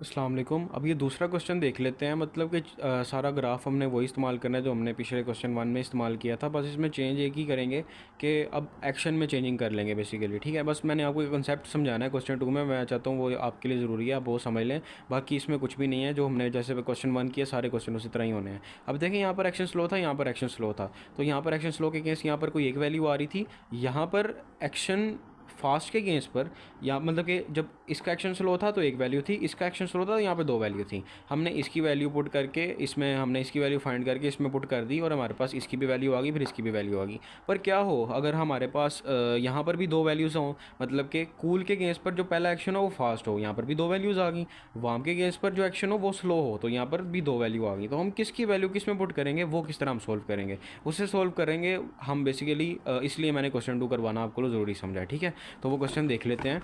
अस्सलाम वालेकुम। अब ये दूसरा क्वेश्चन देख लेते हैं। मतलब कि सारा ग्राफ हमने वही इस्तेमाल करना है जो हमने पिछले क्वेश्चन वन में इस्तेमाल किया था। बस इसमें चेंज एक ही करेंगे कि अब एक्शन में चेंजिंग कर लेंगे बेसिकली। ठीक है, बस मैंने आपको एक कंसेप्ट समझाना है क्वेश्चन टू में। मैं चाहता हूँ वो आपके लिए ज़रूरी है, आप वो समझ लें। बाकी इसमें कुछ भी नहीं है, जो हमने जैसे क्वेश्चन वन किया सारे क्वेश्चन उसी तरह ही होने हैं। अब देखें, यहाँ पर एक्शन स्लो था, यहाँ पर एक्शन स्लो था। तो यहाँ पर एक्शन स्लो के केस यहाँ पर कोई एक वैल्यू आ रही थी। यहाँ पर एक्शन फास्ट के गेंस पर, या मतलब कि जब इसका एक्शन स्लो था तो एक वैल्यू थी, इसका एक्शन स्लो था तो यहाँ पे दो वैल्यू थी। हमने इसकी वैल्यू पुट करके इसमें, हमने इसकी वैल्यू फाइंड करके इसमें पुट कर दी और हमारे पास इसकी भी वैल्यू आ गई, फिर इसकी भी वैल्यू आ गई। पर क्या हो अगर हमारे पास यहाँ पर भी दो वैल्यूज़ हों, मतलब कि कूल के गेंस पर जो पहला एक्शन हो वो फास्ट हो, यहाँ पर भी दो वैल्यूज़ आ गई। वार्म के गेंस पर जो एक्शन हो वो स्लो हो, तो यहाँ पर भी दो वैल्यू आ गई। तो हम किसकी वैल्यू किस में पुट करेंगे, वो किस तरह हम सोल्व करेंगे, उससे सोल्व करेंगे हम बेसिकली। इसलिए मैंने क्वेश्चन टू करवाना आपको ज़रूरी समझा है। ठीक है, तो वो क्वेश्चन देख लेते हैं।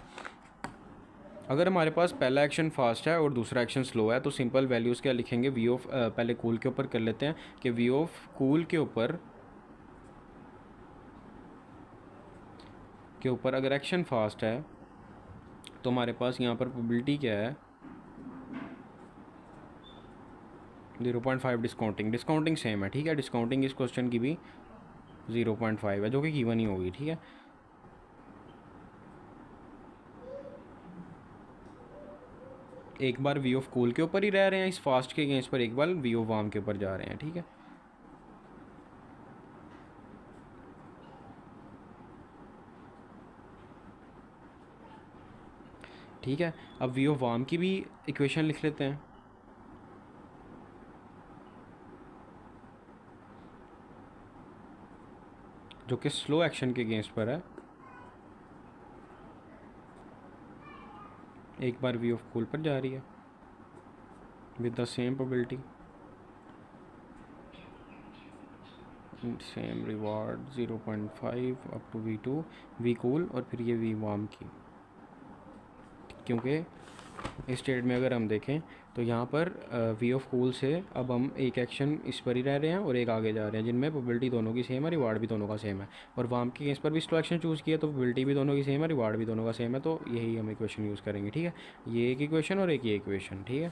अगर हमारे पास पहला एक्शन फास्ट है और दूसरा एक्शन स्लो है तो सिंपल वैल्यूज़ क्या लिखेंगे, वी ऑफ, पहले कूल के ऊपर कर लेते हैं कि वी ऑफ कूल के ऊपर अगर एक्शन फास्ट है तो हमारे पास यहाँ पर प्रोबेबिलिटी क्या है, 0.5 डिस्काउंटिंग। डिस्काउंटिंग सेम है, ठीक है। डिस्काउंटिंग इस क्वेश्चन की भी 0.5 है, जो कि गिवन ही होगी। ठीक है, एक बार वी ऑफ कूल के ऊपर ही रह रहे हैं इस फास्ट के अगेंस्ट पर, एक बार वी ऑफ वार्म के ऊपर जा रहे हैं। ठीक है, ठीक है। अब वी ऑफ वार्म की भी इक्वेशन लिख लेते हैं, जो कि स्लो एक्शन के अगेंस्ट पर है। एक बार वी ऑफ कूल पर जा रही है with the same probability, same reward 0.5 up to V2 V cool और फिर ये वी वार्म की। क्योंकि इस स्टेट में अगर हम देखें तो यहाँ पर वी ऑफ कूल से अब हम एक एक्शन इस पर ही रह रहे हैं और एक आगे जा रहे हैं, जिनमें प्रोबेबिलिटी दोनों की सेम है, रिवार्ड भी दोनों का सेम है। और वार्म के केस पर भी स्लो एक्शन चूज़ किया तो प्रोबेबिलिटी भी दोनों की सेम है, रिवार्ड भी दोनों का सेम है। तो यही हम इक्वेशन यूज़ करेंगे। ठीक है, ये एक इक्वेशन और एक ये इक्वेशन। ठीक है,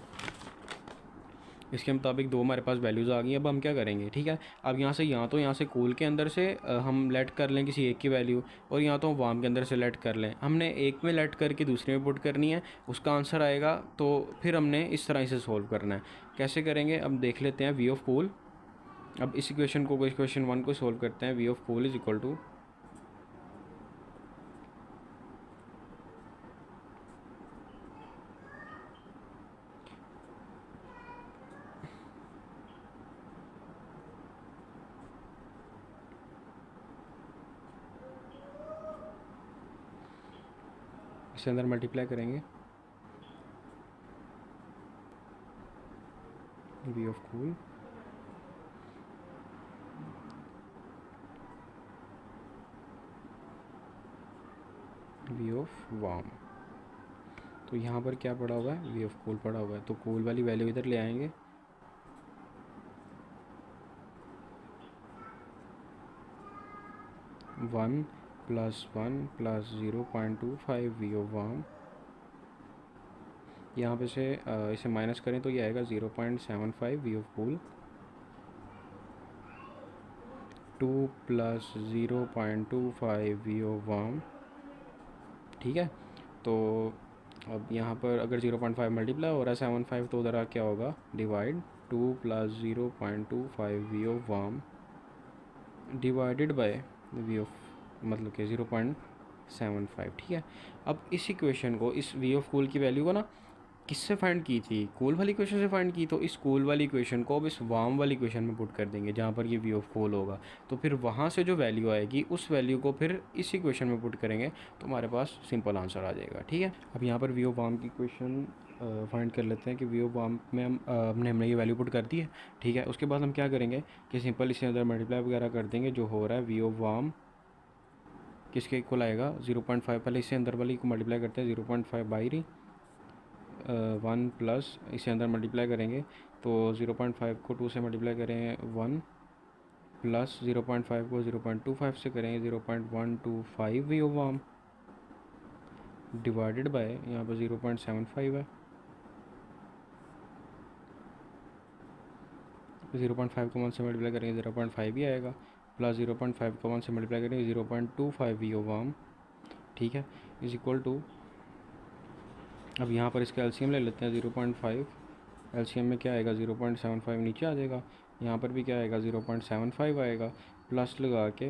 इसके मुताबिक दो हमारे पास वैल्यूज़ आ गई। अब हम क्या करेंगे, ठीक है। अब यहाँ से, यहाँ से कूल के अंदर से हम लेट कर लें किसी एक की वैल्यू, और यहाँ तो हम वार्म के अंदर से लेट कर लें। हमने एक में लेट करके दूसरे में पुट करनी है, उसका आंसर आएगा। तो फिर हमने इस तरह से सोल्व करना है। कैसे करेंगे अब देख लेते हैं। वी ऑफ कूल, अब इस इक्वेशन को, इक्वेशन वन को सोल्व करते हैं। V of cool is equal to, इसके अंदर मल्टीप्लाई करेंगे V of cool V of warm. तो यहाँ पर क्या पड़ा हुआ है, वी ऑफ कूल पड़ा हुआ है, तो कूल वाली वैल्यू इधर ले आएंगे। 1 + 1 + 0.25 वी ऑफ वार्म। यहाँ पे से इसे माइनस करें तो ये आएगा 0.75 V of cool, 2 + 0.25 V of warm. ठीक है, तो अब यहाँ पर अगर 0.5 मल्टीप्लाई हो रहा है 75, तो उधर क्या होगा, divide 2 + 0.25 V of warm divided by V of, मतलब कि 0.75। ठीक है, अब इस इक्वेशन को, इस वी ऑफ कूल की वैल्यू को ना किससे फाइंड की थी, कूल वाली इक्वेशन से फाइंड की। तो इस कूल वाली इक्वेशन को अब इस वार्म वाली इक्वेशन में पुट कर देंगे, जहाँ पर ये वी ऑफ कूल होगा। तो फिर वहाँ से जो वैल्यू आएगी उस वैल्यू को फिर इस इक्वेशन में पुट करेंगे, तो हमारे पास सिंपल आंसर आ जाएगा। ठीक है, अब यहाँ पर वी ऑफ वार्म की इक्वेशन फाइंड कर लेते हैं कि वी ऑफ वार्म में हमने ये वैल्यू पुट कर दी है। ठीक है, उसके बाद हम क्या करेंगे कि सिंपल इसके अंदर मल्टीप्लाई वगैरह कर देंगे। जो हो रहा है वी ऑफ वार्म किसके इक्वल आएगा, 0.5, पहले इससे अंदर वाली को मल्टीप्लाई करते हैं, 0.5 बाई 1 प्लस इसे अंदर मल्टीप्लाई करेंगे तो 0.5 को 2 से मल्टीप्लाई करें 1, प्लस 0.5 को 0.25 से करेंगे 0.125 V of warm, divided by यहाँ पर 0.75 है। 0.5 को 1 से मल्टीप्लाई करेंगे 0.5 ही आएगा, प्लस 0.5 को 1 से मल्टीप्लाई करेंगे 0.25 वी ओ वाम, ठीक है, इज इक्वल टू, अब यहाँ पर इसका एलसीएम ले लेते हैं 0.5, एलसीएम में क्या आएगा 0.75 नीचे आ जाएगा, यहाँ पर भी क्या आएगा 0.75 आएगा, प्लस लगा के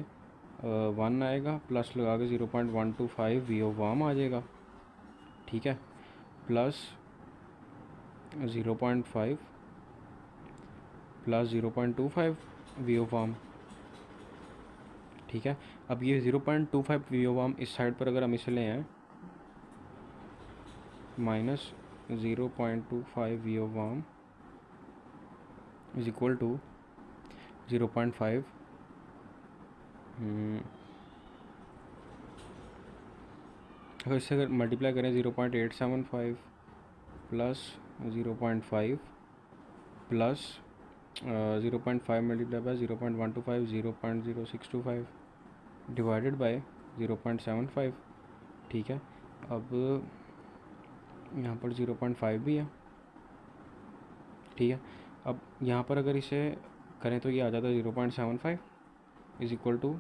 1 आएगा, प्लस लगा के 0.125 वी ओ वाम आ जाएगा, ठीक है, प्लस 0.5 प्लस 0.25 वी ओ वाम, ठीक है। अब ये 0.25 वी ओ वाम इस साइड पर अगर हम इसे ले आए minus 0.25 we of warm is equal to 0.5, अगर इससे अगर मल्टीप्लाई करें 0.875 plus 0.5 plus 0.5 multiply bye 0.125 0.0625 divided by 0.75, ठीक है। अब यहाँ पर 0.5 भी है, ठीक है। अब यहाँ पर अगर इसे करें तो ये आ जाता है 0.75 is equal to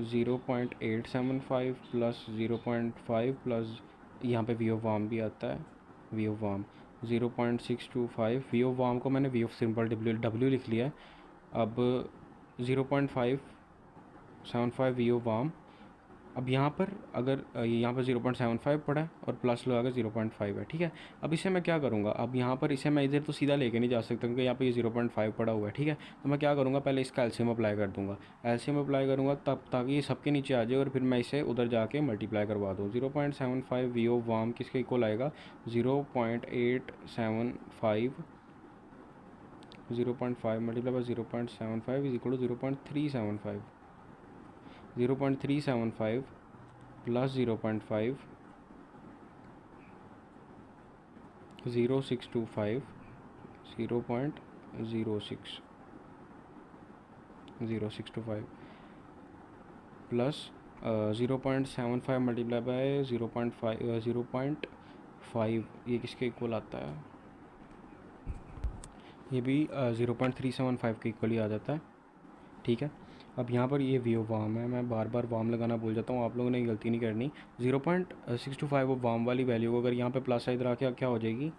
0.875 plus 0.5 plus यहाँ पे वी ओ वाम भी आता है, वी ओ वाम 0.625, वी ओ वाम को मैंने वी ऑफ सिंपल डब्ल्यू लिख लिया है। अब 0.575 वी ओ वाम, अब यहाँ पर अगर यहाँ पर 0.75 पड़ा है और प्लस लगा के 0.5 है, ठीक है। अब इसे मैं क्या करूँगा, अब यहाँ पर इसे मैं इधर तो सीधा लेके नहीं जा सकता क्योंकि यहाँ पे ये 0.5 पड़ा हुआ है, ठीक है। तो मैं क्या करूँगा, पहले इसका एलसीएम अप्लाई कर दूँगा, एलसीएम अप्लाई करूँगा तब ताकि ये सबके नीचे आ जाए और फिर मैं इसे उधर जाके मल्टीप्लाई करवा दूँ। 0.75 वी ओ वाम किसके इक्वल आएगा 0.875, 0.5 multiply by 0.75 is equal to 0.375, 0.375 plus 0.5 0.625 0.0625 plus 0.75 multiply by 0.5 ये किसके इक्वल आता है, ये भी 0.375 के इक्वल ही आ जाता है, ठीक है। अब यहाँ पर ये वी ओ वाम है, मैं बार बार वाम लगाना भूल जाता हूँ, आप लोगों ने गलती नहीं करनी। 0.625 वो वाम वाली वैल्यू को अगर यहाँ पे प्लस इधर आके क्या हो जाएगी,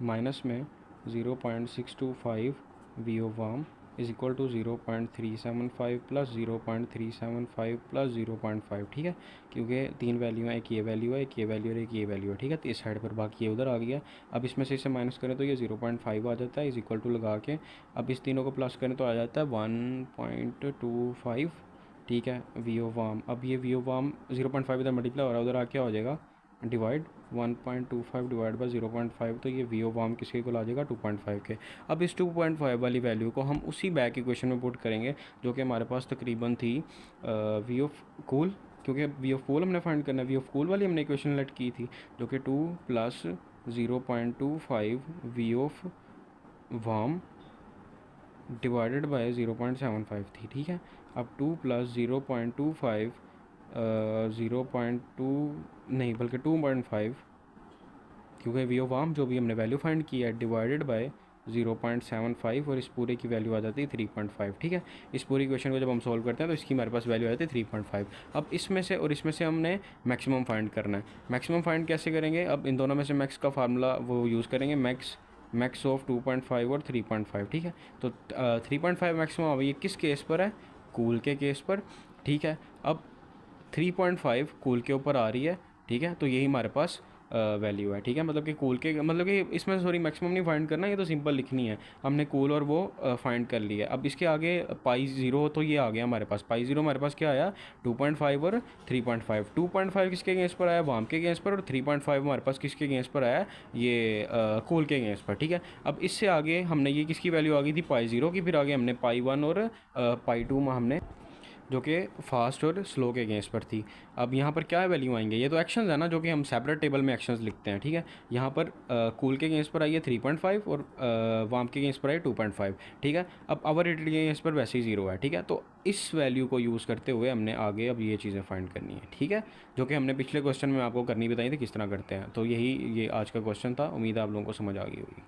माइनस में 0.625 V of warm is equal to 0.375 plus 0.375 plus 0.5, ठीक है, क्योंकि तीन वैल्यू हैं, एक ये वैल्यू है, एक ये वैल्यू और एक ये वैल्यू है, ठीक है। तो इस साइड पर बाकी ये उधर आ गया। अब इसमें से इसे माइनस करें तो ये 0.5 आ जाता है इज इक्वल टू लगा के, अब इस तीनों को प्लस करें तो आ जाता है 1.25, ठीक है, वी ओ वाम। अब ये वी ओ वाम 0.5 इधर मल्टीप्लाई हो रहा है, उधर आ क्या हो जाएगा डिवाइड 1.25 डिवाइड बाई 0.5, तो ये वी ओ वाम किसके इक्वल आ जाएगा 2.5 के। अब इस 2.5 वाली वैल्यू को हम उसी बैक इक्वेशन में पुट करेंगे जो कि हमारे पास तकरीबन थी वी ऑफ कूल, क्योंकि वी ऑफ कूल हमने फाइंड करना है, वी ऑफ कूल वाली हमने इक्वेशन लेट की थी जो कि 2 प्लस 0.25 वी ऑफ वाम डिवाइडेड बाय 0.75 थी, ठीक है। अब 2 प्लस 0.25 0.2 नहीं बल्कि 2.5, क्योंकि वी ओ वाम जो भी हमने वैल्यू फाइंड की है डिवाइडेड बाय 0.75 और इस पूरे की वैल्यू आ जाती है 3.5, ठीक है। इस पूरी क्वेश्चन को जब हम सॉल्व करते हैं तो इसकी हमारे पास वैल्यू आ जाती है 3.5। अब इसमें से और इसमें से हमने मैक्सिमम फाइंड करना है। मैक्सिमम फाइंड कैसे करेंगे, अब इन दोनों में से मैक्स का फार्मूला वो यूज़ करेंगे, मैक्स ऑफ 2.5 और 3.5, ठीक है। तो 3.5 मैक्सिमम अब ये किस केस पर है, कूल के केस पर, ठीक है। अब 3.5 कूल के ऊपर आ रही है, ठीक है, तो यही हमारे पास वैल्यू है, ठीक है। मतलब कि कूल के मतलब कि इसमें सॉरी मैक्सिमम नहीं फाइंड करना, ये तो सिंपल लिखनी है, हमने कूल और वो फाइंड कर लिया। अब इसके आगे पाई ज़ीरो, तो ये आ गया हमारे पास पाई ज़ीरो, हमारे पास क्या आया 2.5 और 3.5। 2.5 किसके अगेंस्ट पर आया, वाम के अगेंस्ट पर, और 3.5 हमारे पास किसके अगेंस्ट पर आया, ये कूल के अगेंस्ट पर, ठीक है। अब इससे आगे हमने ये किसकी वैल्यू आ गई थी पाई ज़ीरो की, फिर आगे हमने पाई 1 और पाई 2 में हमने जो कि फास्ट और स्लो के अगेंस्ट पर थी। अब यहाँ पर क्या वैल्यू आएंगे, ये तो एक्शंस है ना जो कि हम सेपरेट टेबल में एक्शंस लिखते हैं, ठीक है। यहाँ पर कूल के अगेंस्ट पर आई है 3.5 और वाम के अगेंस्ट पर आई 2.5, ठीक है। अब अवर रेटेड के अगेंस्ट पर वैसे ही 0 है, ठीक है। तो इस वैल्यू को यूज़ करते हुए हमने आगे अब ये चीज़ें फाइंड करनी है, ठीक है, जो कि हमने पिछले क्वेश्चन में आपको करनी बताई थी किस तरह करते हैं। तो यही ये आज का क्वेश्चन था, उम्मीद है आप लोगों को समझ आ गई होगी।